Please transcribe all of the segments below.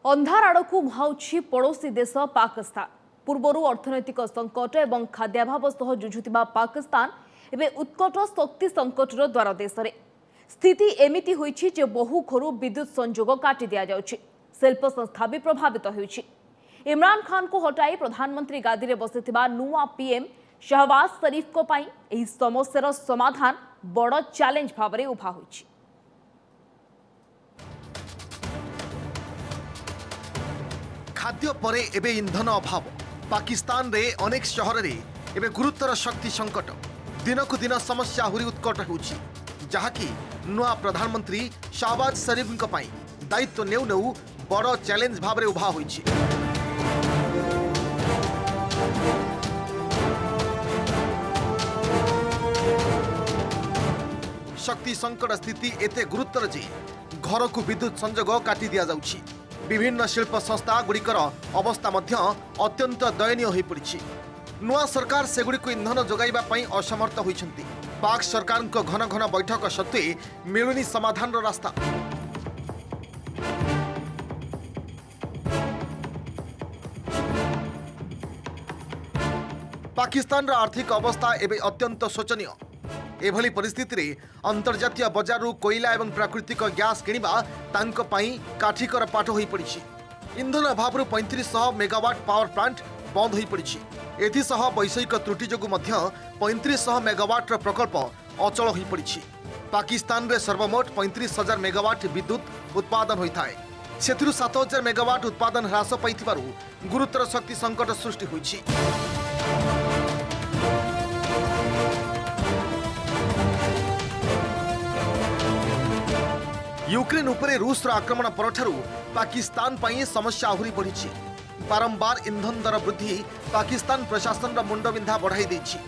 अंधार आड़क मुहाउछि पड़ोशी देश पाकिस्तान। पूर्वर अर्थनैतिक संकट और खाद्याभाव सह जुझुथिबा पाकिस्तान एवं उत्कट शक्ति संकटर द्वार देश में स्थिति एमिति होइछि जे बहु घरु विद्युत संजोग काटी दिया जाउछि। शिल्प संस्था भी प्रभावित होइछि। इमरान खान को हटाई प्रधानमंत्री गादी रे बसिथिबा नुआ पीएम शहबाज शरीफ को पाई एही समस्यार समाधान बड़ चैलेंज भाव उभा होइछि। खाद्य परे एबे इंधन अभाव पाकिस्तान रे अनेक शहर रे एबे गुरुतर शक्ति संकट दिनकु दिन समस्या आहुरी उत्कट होउछि जहाँकि नुआ प्रधानमंत्री शहबाज शरीफ पई दायित्व नेउ नेउ बड़ चैलेंज भाव रे उभा होइछि। शक्ति संकट स्थिति एते गुरुतर जे घर को विद्युत संजोग काटी दिया जाउछि। विभिन्न शिल्प संस्था गुड़िकर अवस्था मध्य अत्यंत दयनीय हो पड़ी। नुआ सरकार सेगुड़ी इंधन जोगाइबा पई असमर्थ होइछंती। पाक सरकार को घन घन बैठक सत्वे मिलुनी समाधान रास्ता। पाकिस्तान आर्थिक अवस्था एवं अत्यंत शोचनीय। एभली परिस्थिति रे अंतर्जातीय बजार कोयला एवं प्राकृतिक गैस किनिबा तांको पई काठिकर पाठ होई पड़िछि। इंधन अभाव 3500 मेगावाट पावर प्लांट बंद होई पड़िछि। एथिसह वैषयिक त्रुटि जोगु मध्य 3500 मेगावाट प्रकल्प अचल होई पड़िछि। पाकिस्तान रे सर्वमोट 35,000 मेगावाट विद्युत उत्पादन होइथाय। सेथिरु 7,000 मेगावाट उत्पादन ह्रास पाइथिबारु गुरुतर शक्ति संकट सृष्टि होइछि। यूक्रेन उपरे रूस आक्रमण परठारु पाकिस्तान पई समस्या आहुरी बढ़ी। बारंबार इंधन दर वृद्धि पाकिस्तान प्रशासन मुंडबिंधा बढ़ाई देछि।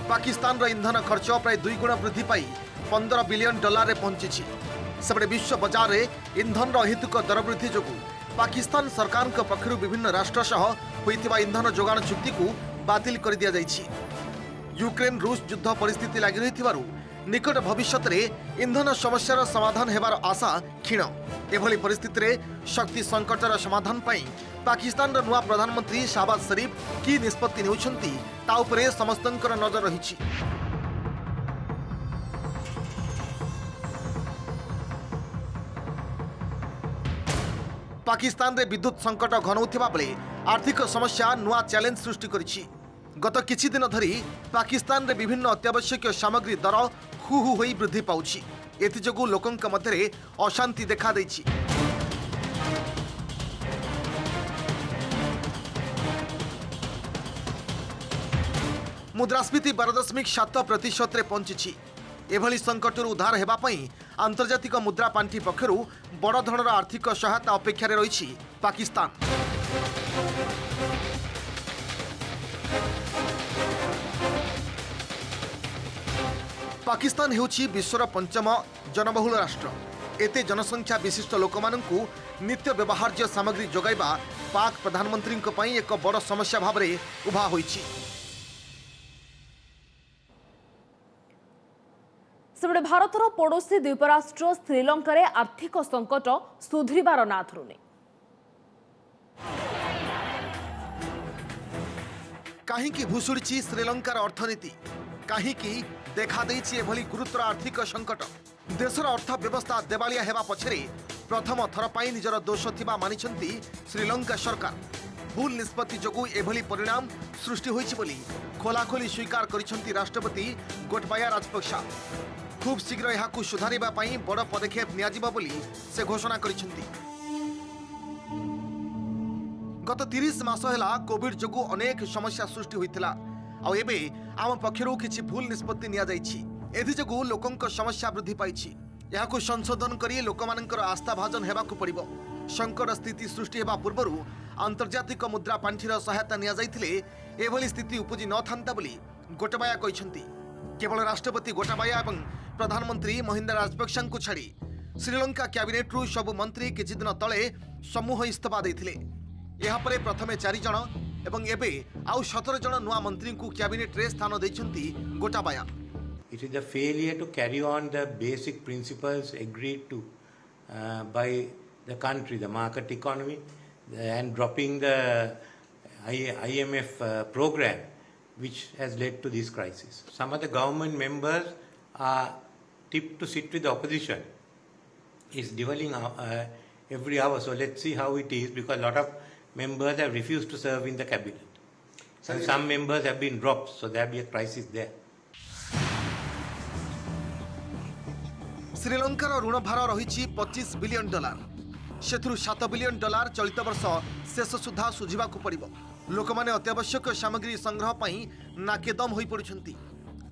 पाकिस्तान इंधन खर्च प्राय 2 गुण वृद्धि पाई $15 बिलियन रे पहुंची। सेबडे विश्व बाजार रे इंधन अहेतुक दर वृद्धि जोगु पाकिस्तान सरकार पक्षरु विभिन्न राष्ट्र सह होइतिबा इंधन जोगाण चुक्ति को बातिल कर दिया जाइछि। यूक्रेन रूस युद्ध परिस्थिति लागि रहिथिबारु निकट भविष्य में इंधन समस्यार समाधान हेबार आशा क्षीण। एभली परिस्थिति रे शक्ति संकटर समाधान पाई पाकिस्तान नुआ प्रधानमंत्री शहबाज शरीफ की निष्पत्ति नेउछंती ता उपरे समस्तंकर नजर रहिछि। पाकिस्तान रे विद्युत संकट घनौथिबा बेले आर्थिक समस्या नुआ चैलेंज सृष्टि करिछि। गत किछि दिन धरी पाकिस्तान रे विभिन्न अत्यावश्यक सामग्री दर हु हु होई वृद्धि पाउछि। एथिजोगु लोकंक मध्यरे अशांति देखा दैछि। मुद्रास्फीति 12.7% रे पहुंची। एभली संकटरू उद्धार हेबा पई आंतर्जातिक मुद्रा पांठी पक्षरु बड़ धरणर आर्थिक सहायता अपेक्षा रे रहिछि पाकिस्तान। पाकिस्तान हेउछि विश्वर 5म जनबहुल राष्ट्र। एते जनसंख्या विशिष्ट लोकमानंकु नित्य व्यवहार्य सामग्री जोगाइबा पाक प्रधानमंत्री पई एक बड़ समस्या भाव रे उभा होइछि। सेबडे भारतर पड़ोशी द्वीपराष्ट्र श्रीलंका रे आर्थिक संकट सुधरिबार ना धरुनी। काहीकि भूसुड़िछि श्रीलंकार अर्थनीति, काहीकि देखा देइछि एभली गुरुतर आर्थिक संकट। देशर अर्थव्यवस्था देवालिया हेबा पछरे प्रथम थर पाई निजर दोष थिबा मानिछंती श्रीलंका सरकार। भूल निष्पत्ति जोगु एभली परिणाम सृष्टि होइछि बोली खोलाखोली स्वीकार करिछंती राष्ट्रपति गोटबाया राजपक्षा। खूब शीघ्र एहाकु सुधारिबा पई बड़ पदक्षेप नियाजिबा बोली से घोषणा करिछंती। गत 30 मास हेला कोविड जोगु अनेक समस्या सृष्टि होइतिला। आ एबे आम पक्षरु किछि भूल निष्पत्ति निया जाइछि। एथि जोगु लोकंक समस्या वृद्धि पाइछि। एहाकु संशोधन करी लोकमानंकर आस्था भाजन हेबाकु पड़िबो। संकट स्थिति सृष्टि हेबा पूर्वरु अंतर्जातिक मुद्रा पांठीर सहायता निया जाइथिले एभली स्थिति उपजि न थांता बोली गोटबाया कहिसंती। केवल राष्ट्रपति गोटाबाया एवं प्रधानमंत्री महिंदा राजपक्षांकु छाड़ी श्रीलंका कैबिनेट्रु सबु मंत्री किछि दिन तळे समूह इस्तीफा दैथिले। एहा परे प्रथमे 4 जण एवं एबे आउ 17 जण नुआ मंत्री को कैबिनेट रे स्थान दैछंती Gotabaya. It is the failure to carry on the basic principles agreed to by the country, the market economy, and dropping the IMF program, which has led to this crisis. Some of the government members are tipped to sit with the opposition. It's dueling every hour, so let's see how it is, because a lot of members have refused to serve in the cabinet. And some members have been dropped, so there will be a crisis there. श्रीलंकार ऋण भार रही $25 billion से $7 billion चलित वर्ष शेष सुधा सुझा पड़ो। लोक मैंने अत्यावश्यक सामग्री संग्रह पर नाकेदम हो पड़ुंट।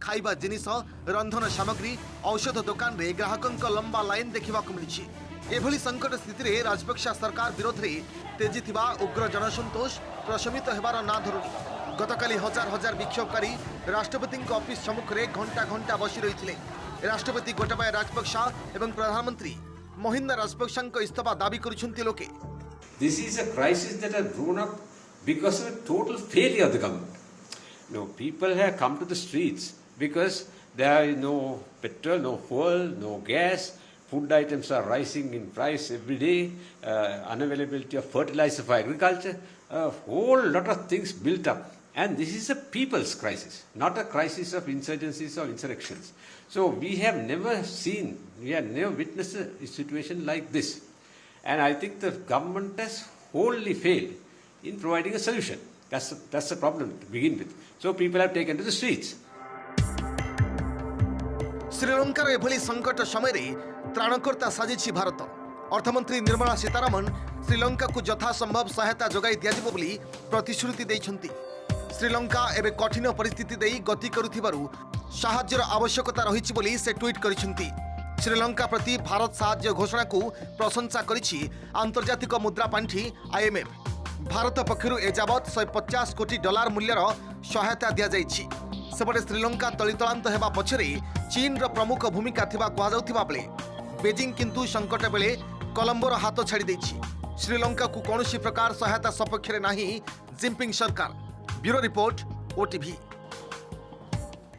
खाइबा जिनिस, रंधन सामग्री, औषध दुकान रे ग्राहकों लंबा लाइन देखा मिली। एभली संकट स्थिति रे राजपक्षा सरकार विरोध में तेजी थिबा उग्र जनसंतोष प्रशमित हेबार ना धरुनी। गतकाली हजार हजार विक्षोभकारी राष्ट्रपति ऑफिस सम्मुख में घंटा घंटा बसी रही। राष्ट्रपति गोटाबाया राजपक्षा एवं प्रधानमंत्री महिंदा राजपक्षा इस्तीफा दाबी करुछंती लोके। This is a crisis that has grown up because of a total failure of the government. No, people have come to the streets because there is no petrol, no fuel, no gas. Food items are rising in price every day. Unavailability of fertilizer for agriculture. A whole lot of things built up. And this is a people's crisis, not a crisis of insurgencies or insurrections. So we have never witnessed a situation like this. And I think the government has wholly failed in providing a solution. That's the problem to begin with. So people have taken to the streets. श्रीलंकार एभली संकट समय त्राणकर्ता साजिछि भारत। अर्थमंत्री निर्मला सीतारमण श्रीलंका को यथासंभव सहायता जोगाई दियाजिबो बोली प्रतिश्रुति दैछन्ति। श्रीलंका एबे कठिन परिस्थिति देई गति करुथिबारु साहाय्यर आवश्यकता रहिछि बोली से ट्वीट करिसन्ति। श्रीलंका प्रति भारत साहाय्य घोषणा को प्रशंसा करिछि आंतर्जातिक मुद्रा पांठी IMF। भारत पक्षरु एजावत $150 कोटी मूल्यर सहायता दिया जाइछि। सेपटे श्रीलंका तलितलांत हेबा पछरे चीन रो प्रमुख भूमिका थिबा कुहा जाउथिबा बेले बेजिंग किंतु संकट बेले कोलंबोर हाथ छाड़ी दैछि। श्रीलंका को कौनसी प्रकार सहायता सपक्ष रे नाही जिनपिंग सरकार। Bureau report OTV।